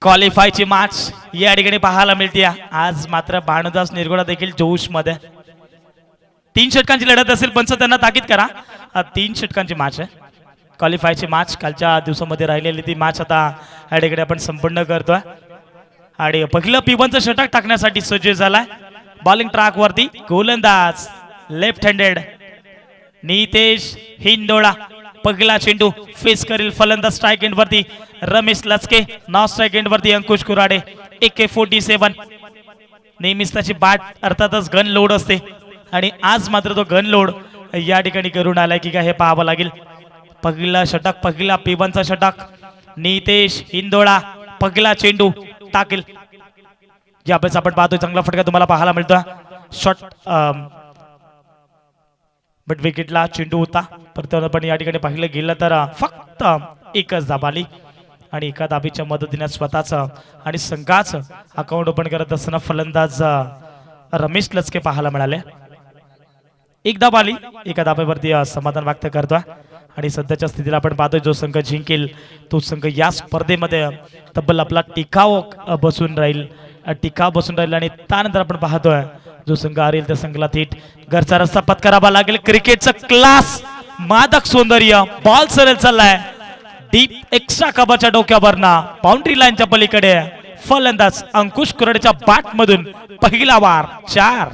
क्वालिफायची match या ठिकाणी पाहायला मिळते आज मात्र भानुदास निरगुडा देखील जोश मध्ये 3 षटकांची लढत असेल पंच त्यांना ताकीद करा 3 षटकांची मॅच आहे क्वालिफायची मॅच कालच्या दिवसामध्ये राहिलेली ती मॅच आता या ठिकाणी आपण संपन्न करतोय आणि पहिलं P1चं षटक टाकण्यासाठी सज्ज झालाय बॉलिंग ट्रॅक वरती गोलंदाज लेफ्ट हँडेड नितेश हिंदोळा पहिला चेंडू फेस करील फलंदाज स्ट्राइक एंड वरती रमेश लचके नॉन स्ट्राइक एंड वरती अंकुश कुराडे AK-47 नेहमीच त्याची बॅट अर्थातच गन लोड असते आणि आज मात्र तो गन लोड या ठिकाणी करून आलाय की काय हे पाहावं लागेल पहिला षटक पहिला P1चा षटक नितेश हिंदोळा पहिला चेंडू टाकेल यावेळेस आपण पाहतोय चांगला फटका तुम्हाला पाहायला मिळतोय शॉट बट विकेटला चेंडू होता परंतु पण या ठिकाणी पाहिलं गेलं तर फक्त एकच धाब आली आणि एका धाबीच्या मदतीने स्वतःचं आणि संघाचं अकाउंट ओपन करत असताना फलंदाज रमेश लचके पाहायला मिळाले एक धाब आली एका धाब्यावरती समाधान व्यक्त करतोय आणि सध्याच्या स्थितीला आपण पाहतोय जो संघ जिंकेल तो संघ या स्पर्धेमध्ये तब्बल आपला टिकाव बसून राहील आणि त्यानंतर आपण पाहतोय जो संघ हरेल त्या संघाला थेट घरचा रस्ता पत्करावा लागेल क्रिकेटचा क्लास मादक सौंदर्य बॉल सरळ चाललाय डीप एक्स्ट्रा कव्हरच्या डोक्यावरना बाउंड्री लाईनच्या पलीकडे फलंदाज अंकुश कुराडेच्या बॅट मधून पहिला वार 4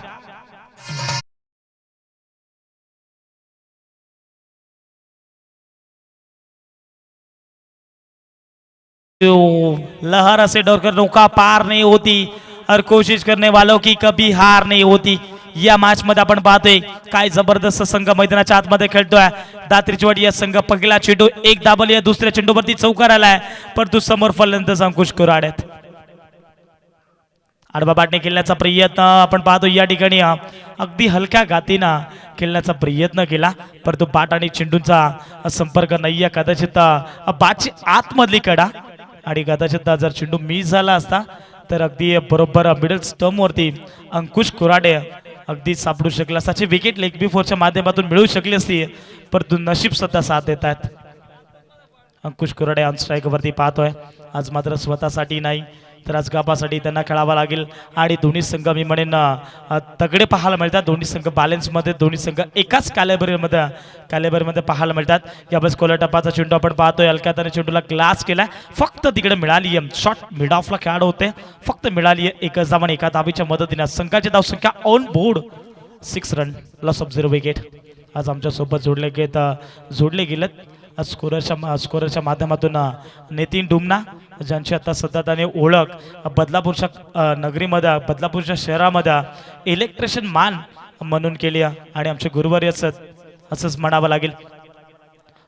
लहर से डरकर नौका पार नहीं होती और कोशिश करने वालों की कभी हार नहीं होती या मॅच मध्ये आपण पाहतोय काय जबरदस्त संघ मैदानाच्या आतमध्ये खेळतोय दात्रीचवाडी या संघ पहिला चेंडू एक दाबल या दुसऱ्या चेंडूवरती चौकार आलाय परंतु समोर फलंदाज अंकुश कुराडेत आडवा बाटने खेळण्याचा प्रयत्न आपण पाहतो या ठिकाणी अगदी हलक्या गातीनं खेळण्याचा प्रयत्न केला परंतु बाट आणि चेंडूचा संपर्क नाहीये कदाचित बाटची आतमधली कडा आणि कदाचित जर चेंडू मिस झाला असता तर अगदी बरोबर मिडल स्टंप वरती अंकुश कुराडे अगदी सापडू शकला असताची विकेट लेग बी फोरच्या माध्यमातून मिळू शकली असती परंतु नशीब स्वतः साथ देत आहेत अंकुश कुराडे ऑन स्ट्राइक वरती पाहतोय आज मात्र स्वतःसाठी नाही तर आज गापासाठी त्यांना खेळावा लागेल आणि दोन्ही संघ मी म्हणेन तगडे पाहायला मिळतात दोन्ही संघ बॅलन्स मध्ये दोन्ही संघ एकाच कॅलेबरमध्ये पाहायला मिळतात यावेळेस कोलटपाचा चेंडू आपण पाहतोय हलक्यात आणि चेंडूला ग्लास केलाय फक्त तिकडे मिळाली शॉट मिड ऑफला खेळाडू होते फक्त मिळाली एकच धाव आणि एका धाबीच्या मदतीने संघाची धाव संख्या on board 6 run loss of 0 wicket आज आमच्या सोबत जोडले गेलेत स्कोररच्या माध्यमातून नितीन डुमना ज्यांची आता सध्या त्याने ओळख बदलापूरच्या नगरीमध्ये बदलापूरच्या शहरामध्ये इलेक्ट्रिशियन मान म्हणून केली आणि आमचे गुरुवारी असंच म्हणावं लागेल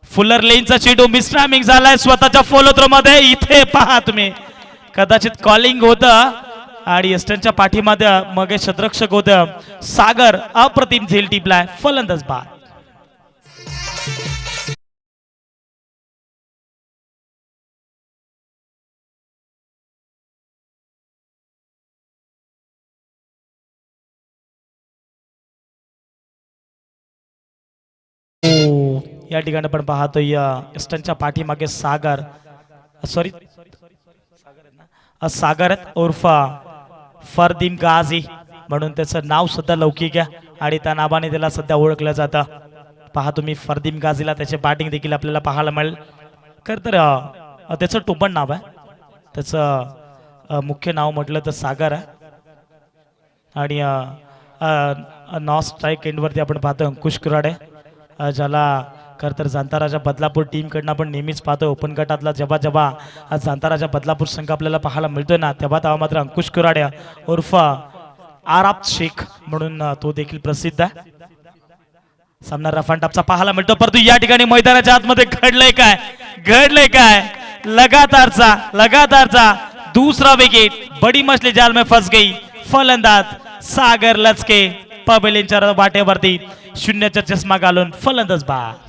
फुलर लेनचा चेंडू मिसटायमिंग झालाय स्वतःच्या फॉलो थ्रो मध्ये इथे पहा तुम्ही कदाचित कॉलिंग होतं आणि एस्टनच्या पाठीमध्ये मग शतरक्षक होतं सागर अप्रतिम झेल टिपलाय फलंदाज बाद या ठिकाणी आपण पाहतोय एस्टनच्या पाठीमागे सागर उर्फ फरदीम गाझी म्हणून त्याचं नाव सुद्धा लौकिक आहे आणि त्या नावाने त्याला सध्या ओळखलं जातं पहा तुम्ही फरदीम गाझीला त्याचे बॅटिंग देखील आपल्याला पाहायला मिळेल खरं तर त्याचं टोपण नाव आहे त्याचं मुख्य नाव म्हटलं तर सागर आहे आणि नॉन स्ट्राइक एंडवरती आपण पाहतो अंकुश कुराडे ज्याला खरं तर जांताराजा बदलापूर टीमकडनं आपण नेहमीच पाहतो ओपन गटातला जेव्हा जांताराजा बदलापूर संघ आपल्याला पाहायला मिळतोय ना तेव्हा मात्र अंकुश कुराडे उर्फ आराब शेख म्हणून तो देखील प्रसिद्ध आहे सामना रफ अँड टफचा पाहायला मिळतो परंतु या ठिकाणी मैदानाच्या आतमध्ये घडलंय काय लगातारचा दूसरा विकेट बड़ी मछली जाल में फंस गई फलंदाज सागर लचके पबेलींच्या वाटेवरती 0चा चष्मा घालून फलंदाज बाद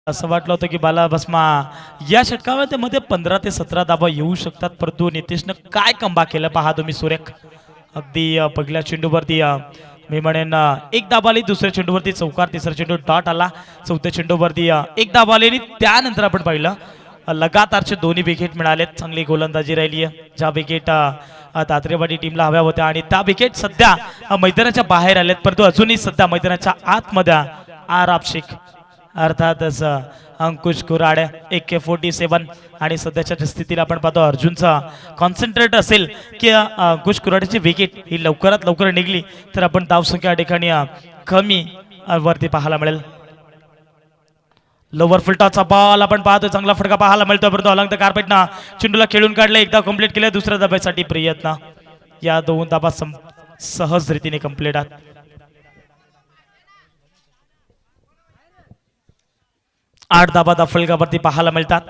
असं वाटलं होतं की बाला बसमा या षटकामध्ये मध्ये 15 ते 17 धावा येऊ शकतात, परंतु नितेशनं काय कमबॅक केलं पहा तुम्ही सुरेख. अगदी पहिल्या चेंडूवरती मी म्हणेन एक धाव आली, दुसऱ्या चेंडूवरती चौकार, तिसरा चेंडू डॉट आला, चौथ्या चेंडूवरती एक धाव आली आणि त्यानंतर आपण पाहिलं लगातारचे दोन्ही विकेट मिळालेत. चांगली गोलंदाजी राहिली आहे. ज्या विकेट तात्रेवाडी टीमला हव्या होत्या आणि त्या विकेट सध्या मैदानाच्या बाहेर आलेत, परंतु अजूनही सध्या मैदानाच्या आतमध्ये आराब शेख अर्थातच अंकुश कुराडे AK-47 आणि सध्याच्या स्थितीला आपण पाहतो अर्जुनचा कॉन्सन्ट्रेट असेल की अंकुश कुराडेची विकेट ही लवकरात लवकर निघली तर आपण धावसंख्या या ठिकाणी कमी वरती पाहायला मिळेल. लोवर फुलटॉचा बॉल आपण पाहतो, चांगला फटका पाहायला मिळतो, परंतु अलंग द कार्पेटना चेंडूला खेळून काढले. एकदा कंप्लीट केले, दुसऱ्या धाब्यासाठी प्रयत्न. या दोन धाबा सहज रीतीने कंप्लीट आहेत. आठ धाबा दफलकावरती पाहायला मिळतात.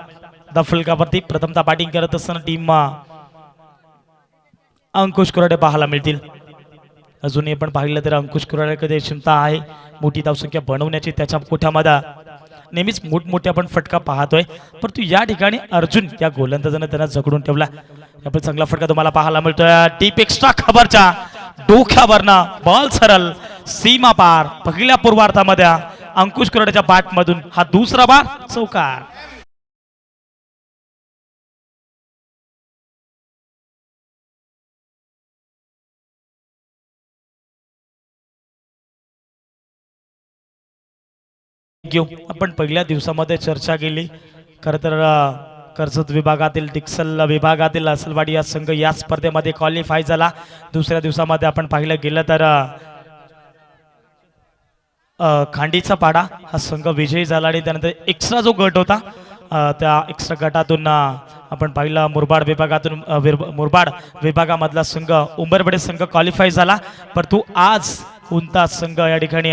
दफलकावरती प्रथमतः बॅटिंग करत असताना टीम अंकुश कुराडे पाहायला मिळतील. अजूनही आपण पाहिलं तर अंकुश कुराडेकडे क्षमता आहे मोठी धावसंख्या बनवण्याची. त्याच्या कोठ्यामध्ये नेहमीच मोठमोठे आपण फटका पाहतोय, परंतु या ठिकाणी अर्जुन या गोलंदाजाने त्यांना जगडून ठेवला. आपण चांगला फटका तुम्हाला पाहायला मिळतोय. डीप एक्स्ट्रा खबरच्या डोक्यावरनं बॉल सरळ सीमा पार. पहिल्या पूर्वार्धामध्ये अंकुश कुराडेच्या बॅट मधून हा दुसरा बार चौकार. आपण पहिल्या दिवसामध्ये चर्चा केली. खरं तर कर्जत विभागातील डिक्सल विभागातील असलवाडी या संघ या स्पर्धेमध्ये क्वालिफाय झाला. दुसऱ्या दिवसामध्ये आपण पाहिलं गेलं तर खांडीचा पाडा हा संघ विजयी झाला आणि त्यानंतर एक्स्ट्रा जो गट होता त्या एक्स्ट्रा गटातून आपण पाहिलं मुरबाड विभागामधला संघ उंबरबडे संघ क्वालिफाय झाला. परंतु आज कोणता संघ या ठिकाणी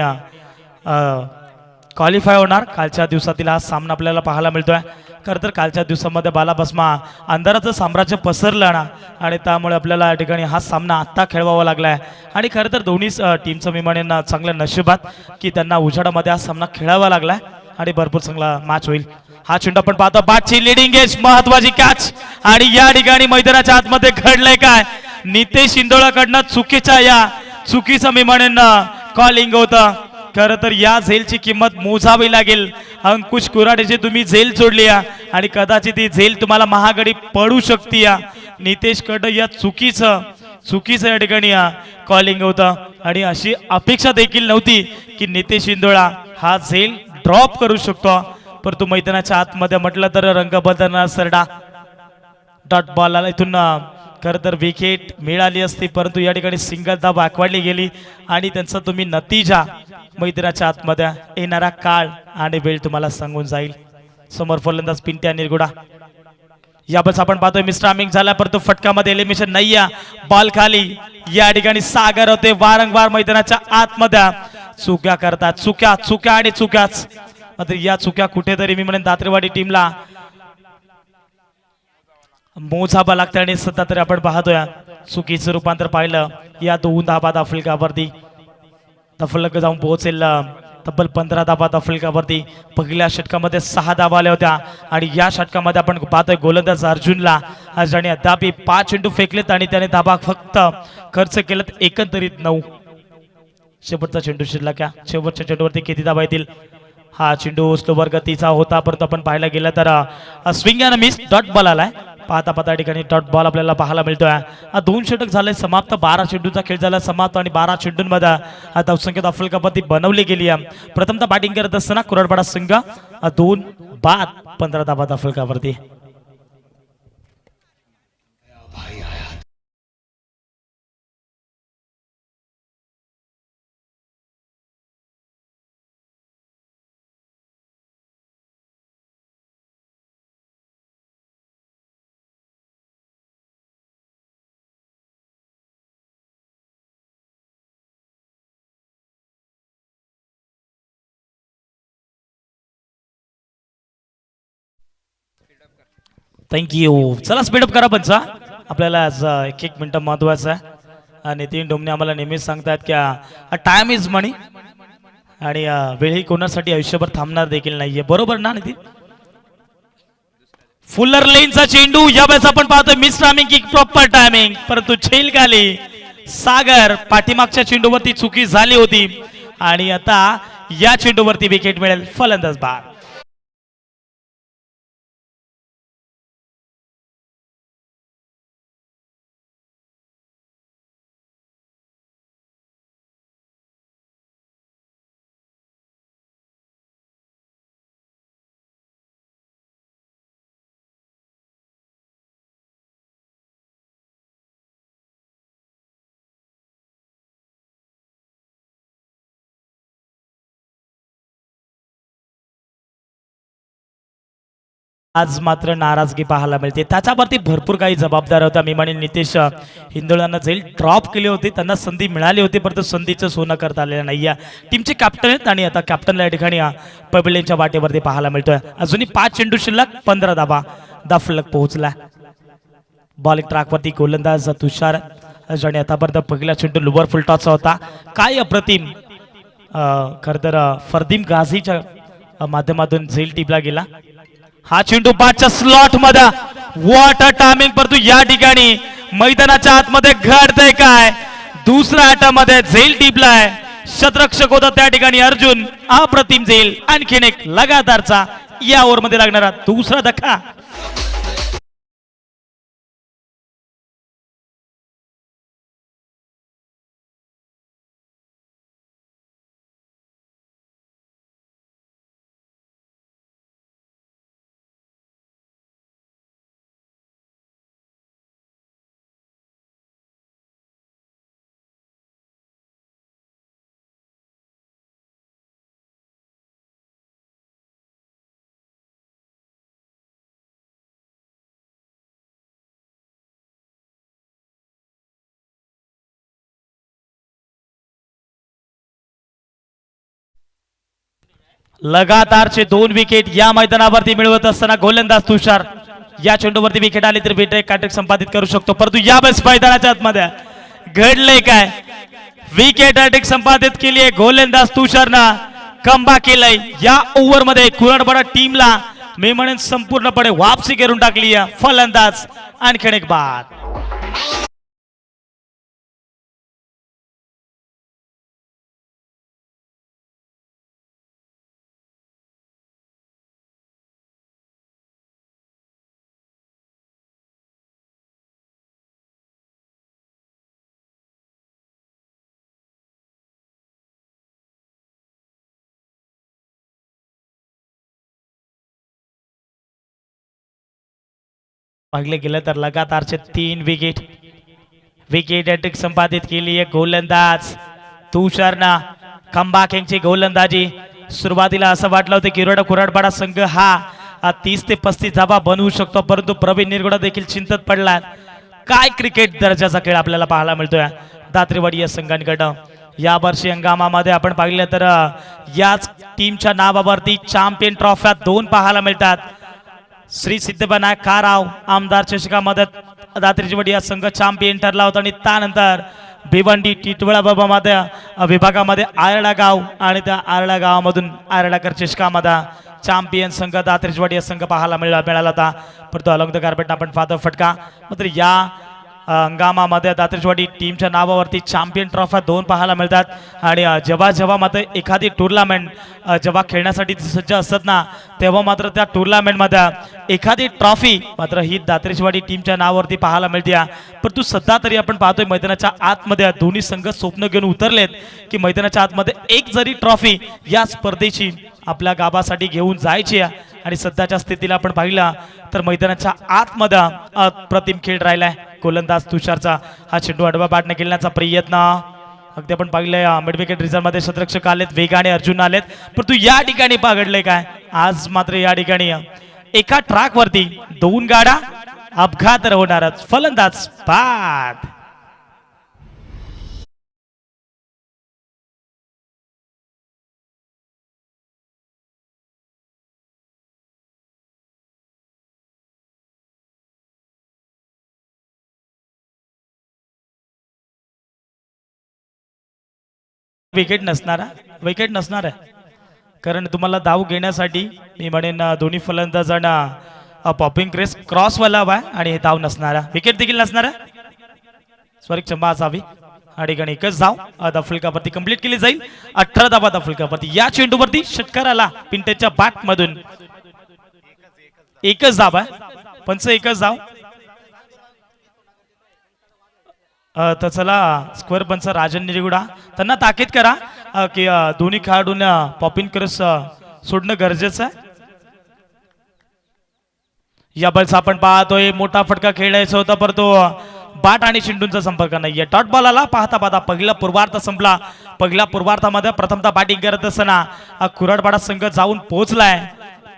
क्वालिफाय होणार कालच्या दिवसातील हा सामना आपल्याला पाहायला मिळतोय. खरं तर कालच्या दिवसामध्ये बालाबसमा अंधाराचं साम्राज्य पसरलं ना आणि त्यामुळे आपल्याला या ठिकाणी हा सामना आत्ता खेळवावा लागलाय. आणि खरं तर दोन्ही टीमचं मी म्हणेन चांगल्या नशिबात की त्यांना उजाडामध्ये हा सामना खेळावा लागलाय आणि भरपूर चांगला मॅच होईल. हा चेंडू आपण पाहतो, बॅटची लिडिंग एज महत्वाची कॅच आणि या ठिकाणी मैदानाच्या आतमध्ये घडलंय काय, नितेश इंदोळाकडनं चुकीचं मी म्हणेन कॉलिंग होतं. खरं तर या झेलची किंमत मोजावी लागेल. अंकुश कुराडेची तुम्ही झेल जोडली आणि कदाचित ही झेल तुम्हाला महागडी पडू शकते. नितेश कडं या चुकीचं या ठिकाणी कॉलिंग होतं आणि अशी अपेक्षा देखील नव्हती की नितेश इंदोळा हा झेल ड्रॉप करू शकतो. परंतु मैदानाच्या आतमध्ये म्हटलं तर रंग बदलणार सरडा डॉट बॉल इथून खरं तर विकेट मिळाली असती, परंतु या ठिकाणी सिंगल धाव वाकवाडली गेली आणि त्यांचा तुम्ही नतीजा मैदानाच्या आतमध्ये येणारा काळ आणि वेळ तुम्हाला सांगून जाईल. समोर फलंदाज पिंट्या निरगुडा यावेळेस आपण पाहतोय मिस्टर आमिंग झाला, परंतु फटकामध्ये एलिमिनेशन नाही. बॉल खाली या ठिकाणी सागर होते वारंवार मैदानाच्या आतमध्ये चुक्या करतात, चुक्या आणि चुक्याच. मात्र या चुक्या कुठेतरी मी म्हणेन दात्रेवाडी टीमला मोजाबा लागते आणि सध्या तरी आपण पाहतोय चुकीचं रूपांतर पाहिलं या दोन धाबा दफलकावरती. दफलक जाऊन पोहोचेल तब्बल 15 धाबा दफलकावरती. पहिल्या षटकामध्ये 6 धाबा आल्या होत्या आणि या षटकामध्ये आपण पाहतोय गोलंदाज अर्जुनला ज्याने अद्याप 5 चेंडू फेकलेत आणि त्याने धाबा फक्त खर्च केलेत एकंदरीत 9. शेवटचा चेंडू शिल्लक शेवटच्या चेंडूवरती किती धाबा येतील. हा चेंडू स्लोवर गतीचा होता, परंतु आपण पाहायला गेलं तर swing and miss dot ball आलाय. पाहता ठिकाणी डॉट बॉल आपल्याला पाहायला मिळतोय. 2 षटक झाले समाप्त, 12 चेंडूचा खेळ झाला समाप्त आणि 12 चेंडूंमध्ये धावसंख्या दफलकावरती बनवली गेली. प्रथमतः बॅटिंग करत असताना कुराडपाडा संघ 2 बाद 15 धाबा दफलकावरती. थँक्यू. चला स्पीडअप करा पंचा, आपल्याला आज 1 मिनिट महत्वाचं आहे. नितीन डोमने आम्हाला नेहमीच सांगतात की टाइम इज मनी आणि वेळही कोणासाठी आयुष्यभर थांबणार देखील नाहीये, बरोबर ना नितीन? फुलर लेनचा चेंडू यावेळेस आपण पाहतोय मिस टायमिंग की प्रॉपर टायमिंग, परंतु झेल खाली सागर पाठीमागच्या चेंडूवरती चुकी झाली होती आणि आता या चेंडूवरती विकेट मिळेल, फलंदाज बाद. आज मात्र नाराजगी पाहायला मिळते, त्याच्यावरती भरपूर काही जबाबदार होता. मी म्हणेन नितेश हिंदोळ्यांना जाईल ड्रॉप केले होते, त्यांना संधी मिळाली होती, परंतु संधीचं सोनं करता आलेलं नाही. टीमचे कॅप्टन आहेत आणि आता कॅप्टनला या ठिकाणी पबलेंच्या वाटेवरती पाहायला मिळतोय. अजूनही 5 चेंडू शिल्लक, 15 धाबा फलक पोहोचला. बॉलिंग ट्रॅकवरती गोलंदाज तुषार आणि आतापर्यंत पहिला चेंडू लोअर फुल टॉसचा होता. काय अप्रतिम खरं तर फरदीम गाझीच्या माध्यमातून झेल टीपला गेला. हा चेंडू बादच्या स्लॉट मध्ये, व्हॉट अ टायमिंग, परंतु या ठिकाणी मैदानाच्या आतमध्ये घडतंय काय, दुसऱ्या आटामध्ये झेल टिपलाय, शतरक्षक होता त्या ठिकाणी अर्जुन, अप्रतिम झेल, आणखीन एक लगातारचा या ओव्हर मध्ये लागणारा दुसरा धक्का. लगातारचे 2 विकेट या मैदानावरती मिळवत असताना गोलंदाज तुषार, या चेंडूवरती विकेट आली तर विकेट काटक संपादित करू शकतो, परंतु यावेळेस मैदानाच्या आतमध्ये घडले काय, विकेट अटक संपादित केली आहे गोलंदाज तुषारनं, कमबॅक केलंय या ओव्हर मध्ये. कुराडपाडा टीमला मी म्हणेन संपूर्णपणे वापसी करून टाकली आहे, फलंदाज आणखीन एक बाद. पाहिले गेलं तर लगातारचे 3 विकेट, विकेट अटक संपादित केली आहे गोलंदाज तुषारना. कमबॅक यांची गोलंदाजी, सुरुवातीला असं वाटलं होतं की कुराडपाडा संघ हा 30 ते 35 धावा बनवू शकतो, परंतु प्रवीण निरगुडा देखील चिंतत पडला. काय क्रिकेट दर्जाचा खेळ आपल्याला पाहायला मिळतोय दात्रेवाडी या संघांकडं. या वर्षी हंगामामध्ये आपण पाहिलं तर याच टीमच्या नावावरती चॅम्पियन ट्रॉफ्या 2 पाहायला मिळतात. श्री सिद्धविनायक काराव आमदार चषकामध्ये दात्रेवाडी या संघ चॅम्पियन ठरला होता आणि त्यानंतर भिवंडी टिटवळा बाबामध्ये विभागामध्ये आरडा गाव आणि त्या आरडा गावामधून आरडाकर चषकामध्ये चॅम्पियन संघ दात्रेवाडी या संघ पाहायला मिळाला होता, परंतु अलॉंग द कार्पेट आपण पाहतो फटका. मात्र या हंगामामध्ये दात्रेवाडी टीमच्या नावावरती चॅम्पियन ट्रॉफ्या 2 पाहायला मिळतात. आणि जेव्हा मात्र एखादी टुर्नामेंट जेव्हा खेळण्यासाठी सज्ज असतात ना, तेव्हा मात्र त्या टुर्नामेंटमध्ये एखादी ट्रॉफी मात्र ही दात्रेवाडी टीमच्या नावावरती पाहायला मिळते. परंतु सध्या तरी आपण पाहतोय मैदानाच्या आतमध्ये दोन्ही संघ स्वप्न घेऊन उतरलेत की मैदानाच्या आतमध्ये एक जरी ट्रॉफी या स्पर्धेची आपल्या गावासाठी घेऊन जायची आहे. आणि सध्याच्या स्थितीला आपण पाहिला तर मैदानाच्या आतमध्ये अप्रतिम खेळ राहिलाय गोलंदाज तुषारचा. हा चेंडू आडवा बाटने खेळण्याचा प्रयत्न, अगदी आपण पाहिलंय मिड विकेट रिझर्व मध्ये शतरक्षक आलेत, वेगाने अर्जुन आलेत, परंतु या ठिकाणी पाघडले काय, आज मात्र या ठिकाणी एका ट्रॅक वरती 2 गाड्या अपघात होणारच, फलंदाज बाद. विकेट नसणार आहे कारण तुम्हाला धाव घेण्यासाठी मी म्हणेन दोन्ही फलंदाजांना पॉपिंग क्रेस क्रॉसवाला हवा आहे आणि हे धाव नसणार आहे विकेट देखील नसणार आहे स्वारी क्षमा असावी आणि ठिकाणी एकच धाव दफलकावरती कंप्लीट केली जाईल 18 धावा दफलकावरती या चेंडूवरती षटकाराला पिंटेच्या बॅट मधून एकच धाव आहे पंच एकच धाव तर चला स्क्वेअर पंच राजन निरगुडा त्यांना ताकीद करा की दोन्ही खेळाडूंना पॉपिंग क्रॉस सोडणं गरजेचं आहे या बॉलचा आपण पाहतोय मोठा फटका खेळायचा होता परंतु बाट आणि चेंडूंचा संपर्क नाहीये डॉट बॉल आला पाहता पहिला पूर्वार्ध संपला पहिल्या पूर्वार्धामध्ये प्रथमतः बॅटिंग करत असताना कुराडपाडा संघ जाऊन पोहोचलाय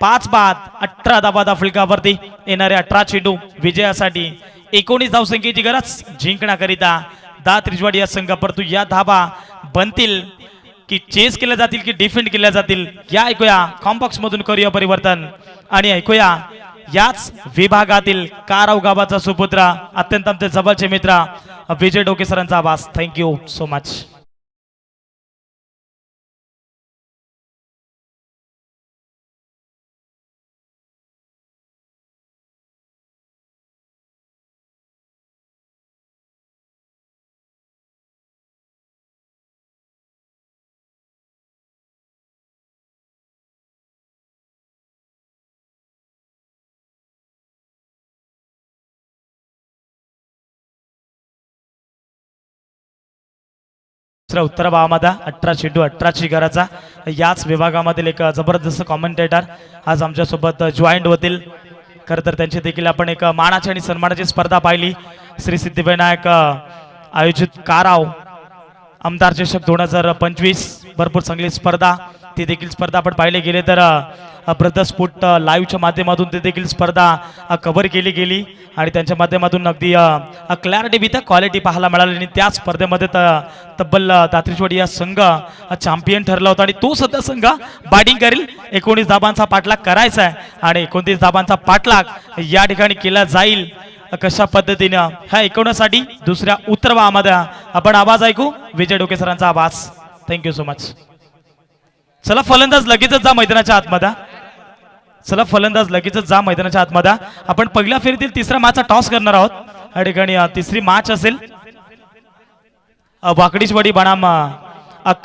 5 बाद 18 धावा दफलकावरती येणारे 18 चेंडू विजयासाठी 19 धावसंख्येची गरज जिंकण्याकरिता दात रिजवाडी या संघ परंतु या धावा बनतील की चेस केल्या जातील की डिफेंड केल्या जातील या ऐकूया कॉम्बॉक्स मधून करूया परिवर्तन आणि ऐकूया याच विभागातील काराव गावाचा सुपुत्र अत्यंत आमचे जवळचे मित्र विजय डोके सरांचा आवाज थँक्यू सो मच उत्तर भागामध्ये 18 चेंडू 18 चिगाराचा याच विभागामधील एक जबरदस्त कॉमेंटेटर आज आमच्या सोबत जॉईंट होतील खरं तर त्यांची देखील आपण एक मानाची आणि सन्मानाची स्पर्धा पाहिली श्री सिद्धिविनायक आयोजित काराव आमदार चषक 2025 भरपूर चांगली स्पर्धा ती देखील स्पर्धा आपण पाहिले गेले तर ब्रदर स्पोर्ट लाईव्हच्या माध्यमातून ती देखील स्पर्धा कव्हर केली गेली आणि त्यांच्या माध्यमातून अगदी क्लॅरिटी विथ क्वालिटी पाहायला मिळाली आणि त्या स्पर्धेमध्ये तब्बल दात्रिचवाडी या संघ चॅम्पियन ठरला होता आणि तो सध्या संघ बॅटिंग करेल 19 धाबांचा पाठलाग करायचा आहे आणि 29 धाबांचा पाठलाग या ठिकाणी केला जाईल कशा पद्धतीने ह्या ऐकवण्यासाठी दुसऱ्या उत्तर भागामध्ये आपण आवाज ऐकू विजय डोके सरांचा आवाज थँक्यू सो मच चला फलंदाज लगेचच जा मैदानाच्या आतमध्ये चला फलंदाज लगेचच जा मैदानाच्या आतमध्ये आपण पहिल्या फेरीतील तिसऱ्या मॅचचा टॉस करणार आहोत या ठिकाणी तिसरी मॅच असेल वाकडीचवाडी बनाम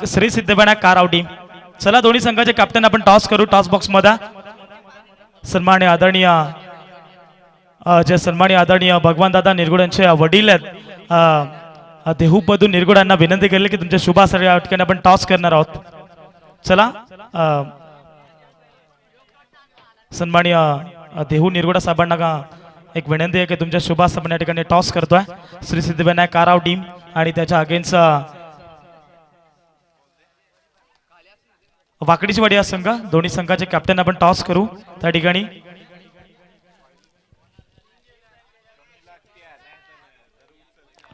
श्री सिद्धिविनायक काराव टीम चला दोन्ही संघाचे कॅप्टन आपण टॉस करू टॉस बॉक्स मध्ये सन्माननीय आदरणीय भगवान दादा निरगुड यांचे वडील आहेत देहूमधून निरगुडांना विनंती केली की तुमच्या शुभासाठी या ठिकाणी आपण टॉस करणार आहोत चला सन्माननीय देहू निरगुडा साहेबांना एक विनंती आहे की तुमच्या शुभास आपण या ठिकाणी टॉस करतोय श्री सिद्धिविनायक काराव टीम आणि त्याच्या अगेन्स्ट वाकडीचवाडी हा संघ दोन्ही संघाचे कॅप्टन आपण टॉस करू त्या ठिकाणी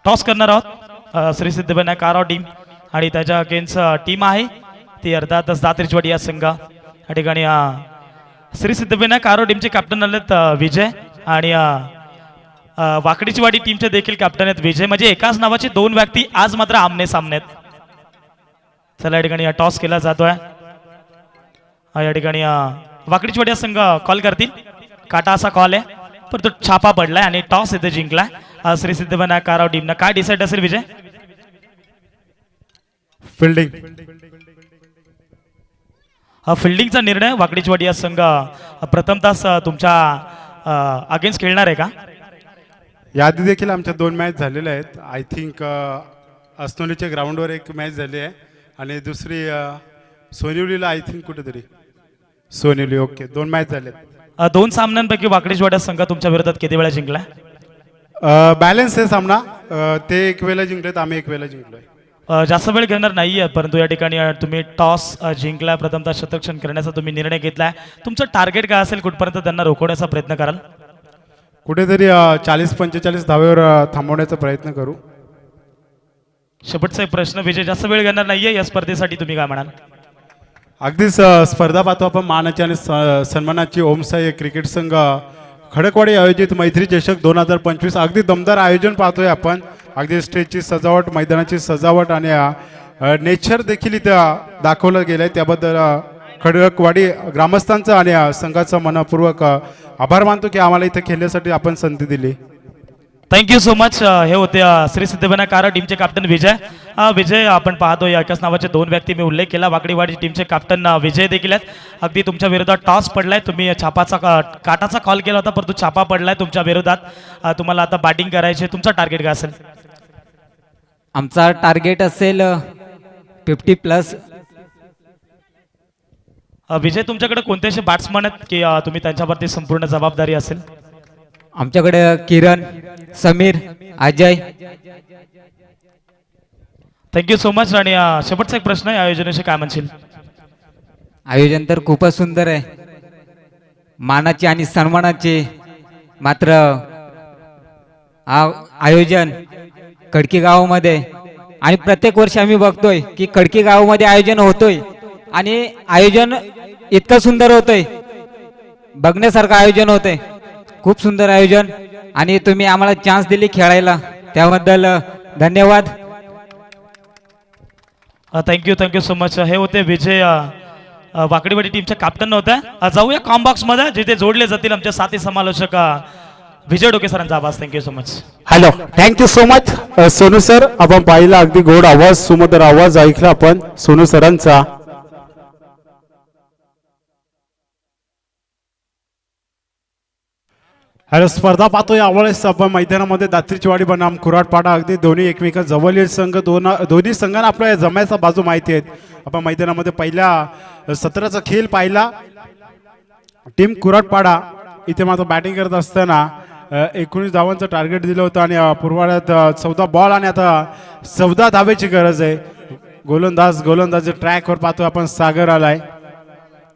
टॉस करणार आहोत श्री सिद्धिविनायक काराव टीम आणि त्याच्या अगेन्स्ट टीम आहे ती अर्थातच दात्रिचवाडी या संघ या ठिकाणी श्री सिद्धिविनायक काराव टीमचे कॅप्टन आलेत विजय आणि वाकडीचवाडी टीमचे देखील कॅप्टन आहेत विजय म्हणजे एकाच नावाचे दोन व्यक्ती आज मात्र आमने सामने आहेत चला या ठिकाणी टॉस केला जातोय या ठिकाणी वाकडीचवाडी हा संघ कॉल करतील काटा असा कॉल आहे पण तो छापा पडलाय आणि टॉस इथे जिंकलाय श्री सिद्धिविनायक काराव टीमनं काय डिसाईड असेल विजय फिल्डिंग फिल्डिंगचा निर्णय वाकडीचवाडी हा संघ प्रथमतः तुमच्या अगेन्स्ट खेळणार आहे का यादी देखील आमच्या 2 मॅच झालेल्या आहेत आय थिंक असनोलीच्या ग्राउंडवर एक मॅच झाली आहे आणि दुसरी सोनिवलीला आय थिंक कुठेतरी सोनिवली ओके 2 मॅच झालेत 2 सामन्यांपैकी वाकडीचवाडी संघ तुमच्या विरोधात किती वेळा जिंकलाय बॅलन्स आहे सामना ते एक वेळेला जिंकलेत आम्ही एक वेळेला जिंकलोय जास्त वेळ घेणार नाहीये परंतु या ठिकाणी तुम्ही टॉस जिंकला प्रथमतः शतरक्षण करण्याचा तुम्ही निर्णय घेतलाय तुमचं टार्गेट काय असेल कुठपर्यंत त्यांना रोखण्याचा प्रयत्न कराल कुठेतरी 40-45 धावेवर थांबवण्याचा प्रयत्न करू शेवटचा एक प्रश्न विजय जास्त वेळ घेणार नाहीये या स्पर्धेसाठी तुम्ही काय म्हणाल अगदीच स्पर्धा पाहतो आपण मानाची आणि सन्मानाची ओमसाई क्रिकेट संघ खडकवाडी आयोजित मैत्री चषक 2025 अगदी दमदार आयोजन पाहतोय आपण अगदी स्टेजची सजावट मैदानाची सजावट आणि नेचर देखील इथं दाखवलं गेलं आहे. त्याबद्दल खडकवाडी ग्रामस्थांचा आणि संघाचा मनपूर्वक आभार मानतो की आम्हाला इथं खेळण्यासाठी आपण संधी दिली. Thank you so much. हे होते श्री सिद्धिविनायक कार टीमचे कॅप्टन विजय. विजय आपण पाहतो एकाच नावाचे दोन व्यक्ती मी उल्लेख केला. वाकडीवाडी टीमचे कॅप्टन विजय देखील आहेत. अगदी तुमच्या विरोधात टॉस पडलाय. तुम्ही काटाचा कॉल केला होता परंतु छापा पडलाय तुमच्या विरोधात. तुम्हाला आता बॅटिंग करायची. तुमचा टार्गेट काय असेल? आमचा टार्गेट असेल 50+. विजय तुमच्याकडे कोणते असे बॅट्समन आहेत की तुम्ही त्यांच्यावरती संपूर्ण जबाबदारी असेल? आमच्याकडे Kiran, Sameer, Ajay. Thank you so much. आणि शेवटचा एक प्रश्न आहे, आयोजनाविषयी काय म्हणशील? आयोजन तर खूपच सुंदर आहे, मानाचे आणि सन्मानाचे. मात्र आयोजन खडकी गावामध्ये आणि प्रत्येक वर्षी आम्ही बघतोय की खडकी गावामध्ये आयोजन होतोय आणि आयोजन इतकं सुंदर होतंय, बघण्यासारखं आयोजन होतंय. खूप सुंदर आयोजन आणि तुम्ही आम्हाला चान्स दिली खेळायला त्याबद्दल धन्यवाद. Thank you so much. हे होते विजय वाकडीवाडी टीमच्या कॅप्टन होत्या. जाऊया कॉम्बॉक्स मध्ये जिथे जोडले जातील आमचे साथी समालोचक विजय डोके सरांचा आवाज. Thank you so much. Hello, thank you so much Sonu sir. आपण पाहिला अगदी गोड आवाज, सुमधुर आवाज ऐकला आपण सोनू सरांचा. हॅलो, स्पर्धा पाहतोय यावेळेस आपण मैदानामध्ये दात्रीचीवाडी बनाम कुराडपाडा अगदी दोन्ही एकमेका जवळील संघ. दोन्ही संघांना आपल्या जमायचा बाजू माहिती आहेत. आपण मैदानामध्ये पहिल्या सत्राचा खेळ पाहिला. टीम कुराडपाडा इथे मात्र बॅटिंग करत असताना 19 धावांचं टार्गेट दिलं होतं आणि पूर्वार्धात 14 बॉल आणि आता 14 धावेची गरज आहे. गोलंदाज ट्रॅकवर पाहतोय आपण सागर आलाय.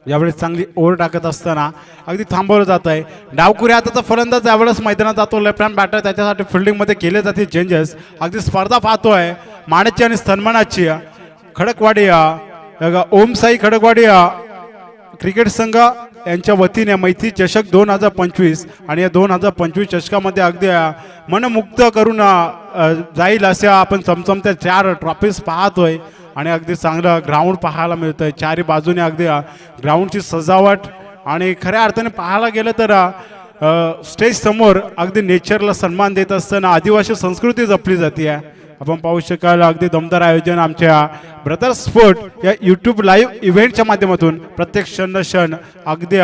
यावेळेस चांगली ओव्हर टाकत असताना अगदी थांबवलं जात आहे. डावखुरी हाताचा फलंदाज यावेळेस मैदानात जातो. लेफ्ट हँड बॅटर, त्याच्यासाठी फिल्डिंगमध्ये केले जाते चेंजेस. अगदी स्पर्धा पाहतोय मानाची आणि सन्मानाची. खडकवाडी ओमसाई खडकवाडी क्रिकेट संघ यांच्या वतीने मैत्री चषक 2025 आणि या 2025 चषकामध्ये अगदी मनमुक्त करून जाईल अशा आपण चमचमत्या 4 ट्रॉफीज पाहतोय आणि अगदी चांगलं ग्राउंड पाहायला मिळतंय. चारी बाजूने अगदी ग्राउंडची सजावट आणि खऱ्या अर्थाने पाहायला गेलं तर स्टेज समोर अगदी नेचरला सन्मान देत असताना आदिवासी संस्कृती जपली जाते. आपण पाहू शकाल अगदी दमदार आयोजन आमच्या ब्रदर्स स्पोर्ट या यूट्यूब लाईव्ह इव्हेंटच्या माध्यमातून प्रत्येक क्षण अगदी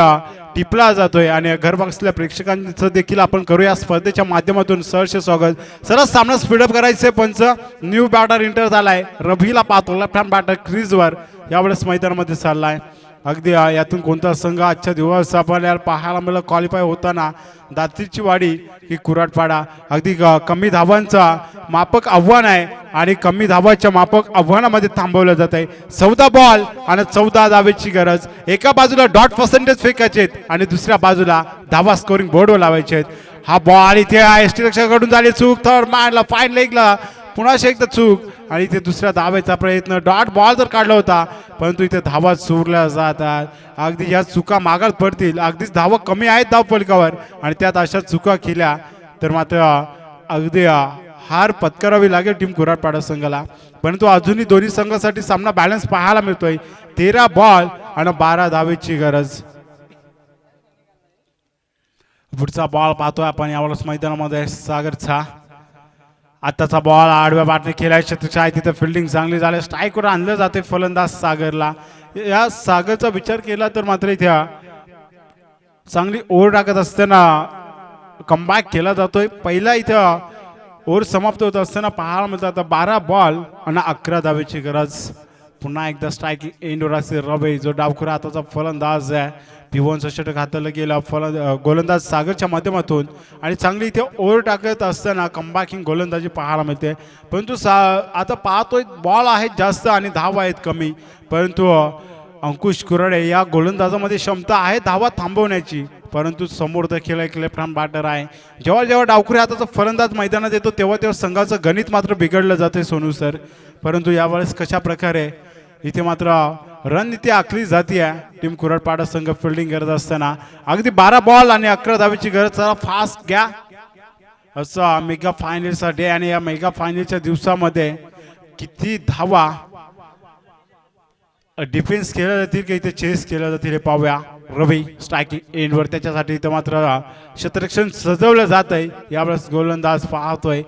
टिपला जातोय आणि घर बसलेल्या प्रेक्षकांचं देखील आपण करूया स्पर्धेच्या माध्यमातून सहर्ष स्वागत. सरस सामना स्पीडअप करायचे. पंच न्यू बॅटर इंटर झालाय. रवीला पाहतो लेफ्ट हँड बॅटर क्रीजवर यावेळेस मैदानामध्ये चाललाय. अगदी यातून कोणता संघ आजच्या दिवस आपल्याला पाहायला मिळालं क्वालिफाय होताना दात्रीची वाडी की कुराडपाडा. अगदी कमी धावांचा मापक आव्हान आहे आणि कमी धावाच्या मापक आव्हानामध्ये थांबवलं जात आहे. 14 बॉल आणि 14 धावेची गरज. एका बाजूला डॉट पर्सेंटेज फेकायचे आणि दुसऱ्या बाजूला धावा स्कोरिंग बोर्डवर लावायचे. हा बॉल इथे एस टी रक्षकाकडून झाली चूक. थर्ड मांडला फाईन लेगला पुन्हा एकदा चूक आणि इथे दुसऱ्या धावेचा प्रयत्न. डॉट बॉल जर काढला होता परंतु इथे धावा चोरल्या जातात. अगदी या चुका मागात पडतील. अगदीच धावा कमी आहेत धाव फलकावर आणि त्यात अशा चुका केल्या तर मात्र अगदी हार पत्करावी लागेल टीम कुराडपाडा संघाला. परंतु अजूनही दोन्ही संघासाठी सामना बॅलन्स पाहायला मिळतोय. 13 बॉल आणि 12 धावेची गरज. पुढचा बॉल पाहतोय आपण यावेळेस मैदानामध्ये सागरचा. आताचा बॉल आडव्या बाटने खेळाय शतक आहे. तिथे फिल्डिंग चांगली झाली. स्ट्राईकवर आणलं जाते फलंदाज सागरला. या सागरचा विचार केला तर मात्र इथे चांगली ओव्हर टाकत असताना कमबॅक केला जातोय. पहिला इथं ओव्हर समाप्त होत असताना पाहायला मिळतं आता 12 बॉल आणि 11 धावेची गरज. पुन्हा एकदा स्ट्रायकिंग एंडवर असेल रवे जो डावखुरा हाताचा फलंदाज आहे. पिवनचं षटक हाताला गेला गोलंदाज सागरच्या माध्यमातून आणि चांगली इथे ओव्हर टाकत असताना कमबॅकिंग गोलंदाजी पाहायला मिळते. परंतु आता पाहतोय बॉल आहेत जास्त आणि धावा आहेत कमी. परंतु अंकुश कुराडे या गोलंदाजामध्ये क्षमता आहे धावा थांबवण्याची. परंतु समोर देखील एक लेफ्ट हँड बॅटर आहे. जेव्हा डावखुरी हाताचा फलंदाज मैदानात येतो तेव्हा संघाचं गणित मात्र बिघडलं जाते सोनू सर. परंतु यावेळेस कशा प्रकारे इथे मात्र रणनीती आखली जाते आहे. टीम कुराडपाडा संघ फिल्डिंग करत असताना अगदी 12 बॉल आणि 11 धावेची गरज. जरा फास्ट घ्या. असा मेगा फायनलचा डे आणि या मेगा फायनलच्या दिवसामध्ये किती धावा डिफेन्स केलं जातील की इथे चेस केलं जातील हे पाहूया. रवी स्ट्रायकिंग एंडवर, त्याच्यासाठी इथं मात्र क्षेत्ररक्षण सजवलं जात आहे. यावेळेस गोलंदाज पाहतोय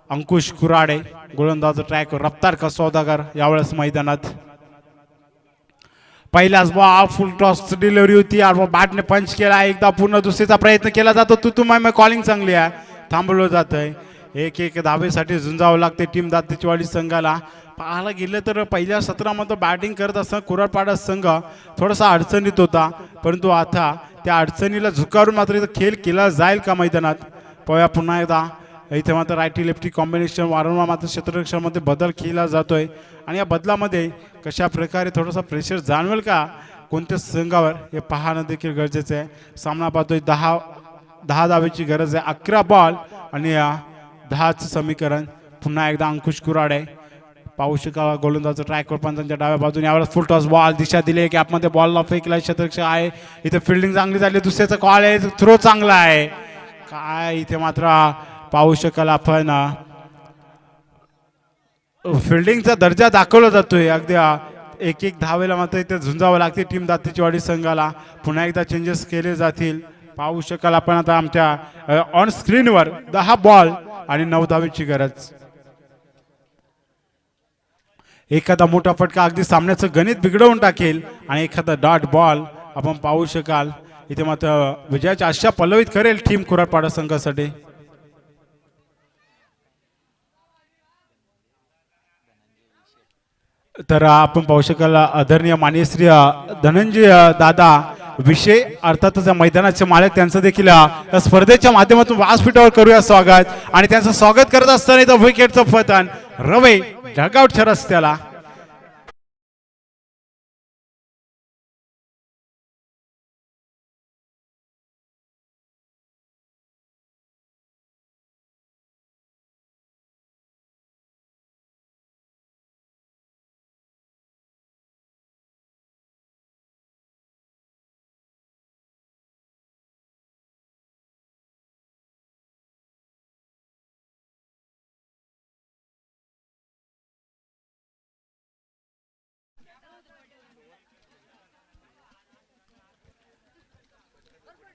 अंकुश कुराडे, गोलंदाज ट्रॅक रफ्तार का सौदागर यावेळेस मैदानात. पहिलाच बॉल फुल टॉस डिलिव्हरी होती, बॅटने पंच केला, एकदा पुन्हा दुसरीचा प्रयत्न केला जातो. तुम्हाला कॉलिंग चांगली आहे, थांबवलं जात आहे. एक एक धावेसाठी झुंजावं लागते टीम दातेचीवाडी संघाला. पाहायला गेलं तर पहिल्या सत्रामध्ये बॅटिंग करत असताना कुराडपाडा संघ थोडासा अडचणीत होता, परंतु आता त्या अडचणीला झुकारून मात्र इथं खेळ केला जाईल का मैदानात पाहूया पुन्हा एकदा. इथे मात्र रायटी लेफ्टी कॉम्बिनेशन वारंवार मात्र क्षेत्ररक्षणामध्ये बदल केला जातोय आणि या बदलामध्ये कशा प्रकारे थोडासा प्रेशर जाणवेल का कोणत्या संघावर हे पाहणं देखील गरजेचं आहे. सामना पाहतोय 10 धावेची गरज आहे, 11 बॉल आणि 10चं समीकरण. पुन्हा एकदा अंकुश कुराडे पाहू शकाल गोलंदाज ट्रॅकवर पंचांच्या डाव्या बाजूने. यावेळेस फुल टॉस बॉल दिशा दिली, गॅपमध्ये बॉलला फेकला, क्षेत्ररक्षक आहे इथे, फिल्डिंग चांगली झाली, दुसऱ्याचा कॉल आहे, थ्रो चांगला आहे. काय इथे मात्र पाहू शकाल आपण फिल्डिंगचा दर्जा दाखवला जातोय. अगदी एक एक धावेला मात्र इथे झुंजावं लागते टीम दातेचीवाडी संघाला. पुन्हा एकदा चेंजेस केले जातील पाहू शकाल आपण आता आमच्या ऑन स्क्रीनवर. 10 बॉल आणि 9 धावेची गरज. एखादा मोठा फटका अगदी सामन्याचं गणित बिघडवून टाकेल आणि एखादा डॉट बॉल आपण पाहू शकाल इथे मात्र विजयाची आशा पल्लवित करेल टीम कुराडपाडा संघासाठी. तर आपण पाहू शकाल आदरणीय मान्यश्री धनंजय दादा विषय अर्थातच मैदानाचे मालक त्यांचं देखील स्पर्धेच्या माध्यमातून व्यासपीठावर करूया स्वागत. आणि त्यांचं स्वागत करत असताना इथं विकेटचं पतन रवी ढगावच्या रस्त्याला.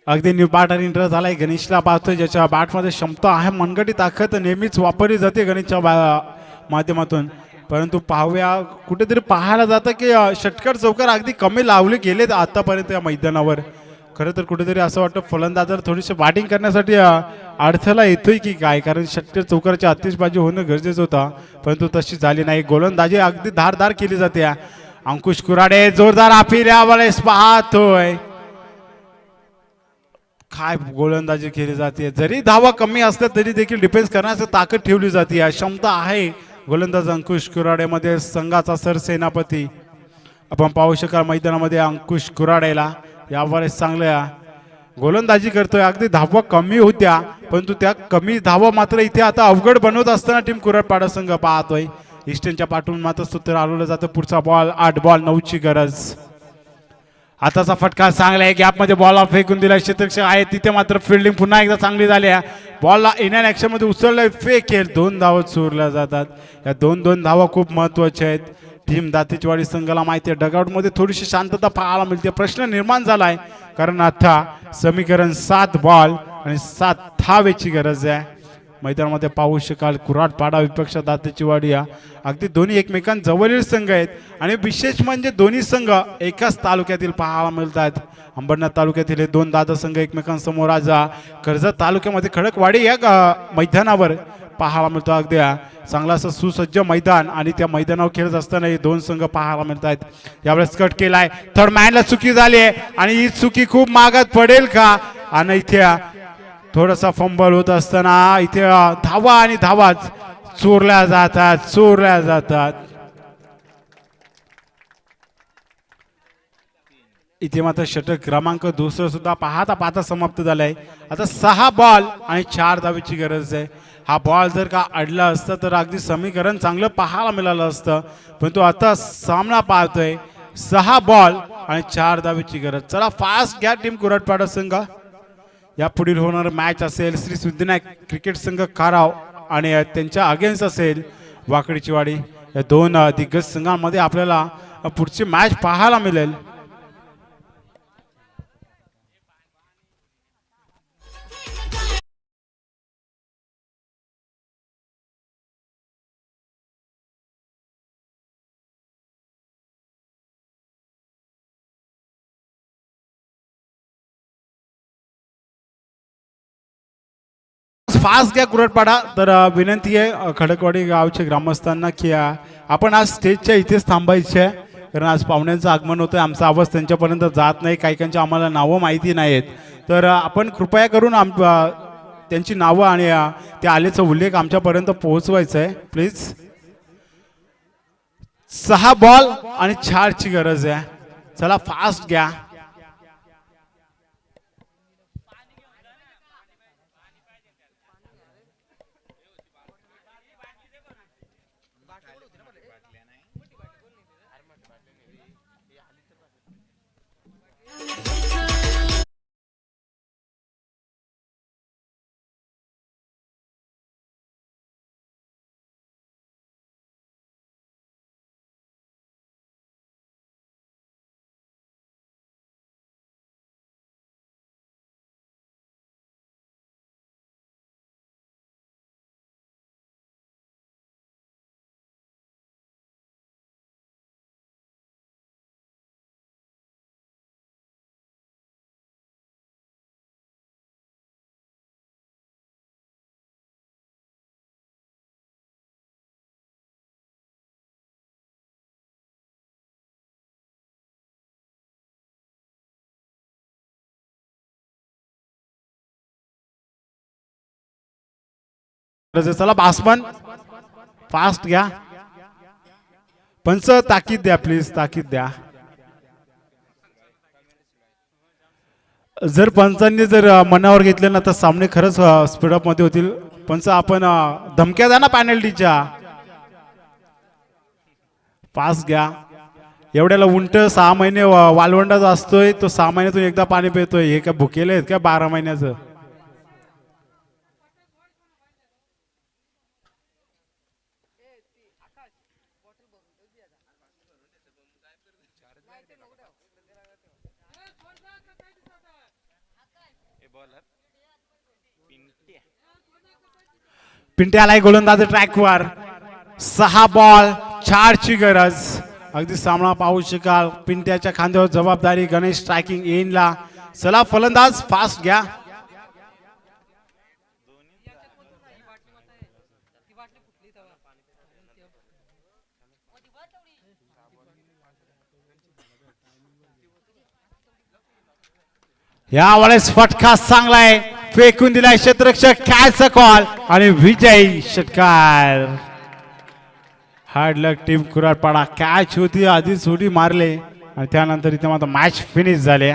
अगदी न्यू बॅटर इंटर झालाय. गणेशला पाहतोय ज्याच्या बॅटमध्ये क्षमता आहे, मनगटी ताकद नेहमीच वापरली जाते गणेशच्या माध्यमातून. परंतु पाहूया कुठेतरी पाहायला जातं की षटकर चौकार अगदी कमी लावले गेलेत आतापर्यंत या मैदानावर. खरं तर कुठेतरी असं वाटतं फलंदाजाला थोडीशी बॅटिंग करण्यासाठी अडथळा येतोय की काय, कारण षटकर चौकाराची आतिषबाजी होणं गरजेचं होतं, परंतु तशी झाली नाही. गोलंदाजी अगदी धारदार केली जाते. अंकुश कुराडे जोरदार अपील यावेळेस पाहतोय. काय गोलंदाजी केली जाते, जरी धावा कमी असल्या तरी देखील डिफेन्स करण्याची ताकद ठेवली जाते, क्षमता आहे गोलंदाज अंकुश कुराडेमध्ये. संघाचा सरसेनापती आपण पाहू शकाल मैदानामध्ये अंकुश कुराडेला यावेळेस चांगल्या गोलंदाजी करतोय. अगदी धावा कमी होत्या, परंतु त्या कमी धावा मात्र इथे आता अवघड बनवत असताना टीम कुराडपाडा संघ पाहतोय. इस्टनच्या पाठून मात्र सूत्र आलेलं जातं. पुढचा बॉल 8 बॉल 9ची गरज. आताचा फटका चांगला आहे, गॅपमध्ये बॉलला फेकून दिला, क्षेत्ररक्षक आहे तिथे मात्र फिल्डिंग पुन्हा एकदा चांगली झाली आहे. बॉलला इन अँड ऍक्शन मध्ये उचललाय, फेकेल, 2 धावा चोरल्या जातात. या 2 धावा खूप महत्वाच्या आहेत. टीम दातेचीवाडी संघाला माहिती आहे डगआउटमध्ये थोडीशी शांतता पाहायला मिळते. प्रश्न निर्माण झालाय कारण आता समीकरण 7 बॉल आणि 7 धावेची गरज आहे. मैदानामध्ये पाहू शकाल कुराडपाडा विपक्ष दातेचीवाडी अगदी दोन्ही एकमेकांजवळील संघ आहेत आणि विशेष म्हणजे दोन्ही संघ एकाच तालुक्यातील पाहायला मिळतात. अंबरनाथ तालुक्यातील हे 2 दादा संघ एकमेकांसमोर आज कर्जत तालुक्यामध्ये खडकवाडी या मैदानावर पाहायला मिळतो. अगदी चांगला असं सुसज्ज मैदान आणि त्या मैदानावर खेळत असताना हे 2 संघ पाहायला मिळतात. यावेळेस कट केलाय, थर्ड मॅनला चुकी झाली आहे आणि ही चुकी खूप मागात पडेल का, आणि इथे थोडासा फंबल होत असताना इथे धावा आणि धावाच चोरल्या जातात. इथे मात्र षटक क्रमांक 2 सुद्धा पाहता समाप्त झालाय. आता 6 बॉल आणि 4 धावेची गरज आहे. हा बॉल जर का अडला असता तर अगदी समीकरण चांगलं पाहायला मिळालं असतं, परंतु आता सामना पाहतोय 6 बॉल आणि 4 धावेची गरज. चला फास्ट घ्या टीम कुराडपाडा संघ. या पुढील होणार मॅच असेल श्री सिद्धिविनायक क्रिकेट संघ काराव आणि त्यांच्या अगेन्स्ट असेल वाकडीचीवाडी. या 2 दिग्गज संघांमध्ये आपल्याला पुढची मॅच पाहायला मिळेल. फास्ट घ्या कुरटपाडा. तर विनंती आहे खडकवाडी गावच्या ग्रामस्थांना की आपण आज स्टेजच्या इथेच थांबायचे आहे, कारण आज पाहुण्यांचं आगमन होतं. आमचा आवाज त्यांच्यापर्यंत जात नाही, काही काहींची आम्हाला नावं माहिती नाहीत. तर आपण कृपया करून त्यांची नावं आणि ते आलेचा उल्लेख आमच्यापर्यंत पोहोचवायचा आहे प्लीज. 6 बॉल आणि 4ची गरज आहे. चला फास्ट घ्या. चला बासमन फास्ट घ्या. पंच ताकीद द्या प्लीज, ताकीद द्या. जर पंचांनी जर मनावर घेतले ना तर सामने खरंच स्पीडअप मध्ये होतील. पंच आपण धमक्या द्या ना पॅनल्टीच्या. फास्ट घ्या. एवढ्याला उंट 6 महिने वालवंडाच असतोय, तो 6 महिन्यातून एकदा पाणी पितोय. हे काय भुकेले आहेत का 12 महिन्याचं. पिंट्या आलाय गोलंदाज ट्रॅकवर. 6 बॉल 4ची गरज. अगदी सामना पाहू शकाल. पिंट्याच्या खांद्यावर जबाबदारी. गणेश स्ट्रायकिंग येईनला. चला फलंदाज फास्ट घ्या. यावेळेस फटका चांगलाय, फेकून दिलाय क्षेत्ररक्षक. कॅचचा कॉल आणि विजयी षटकार. हार्ड लक टीम कुराडपाडा. कॅच होती आधीच उडी मारले आणि त्यानंतर इथे मात्र मॅच फिनिश झाले.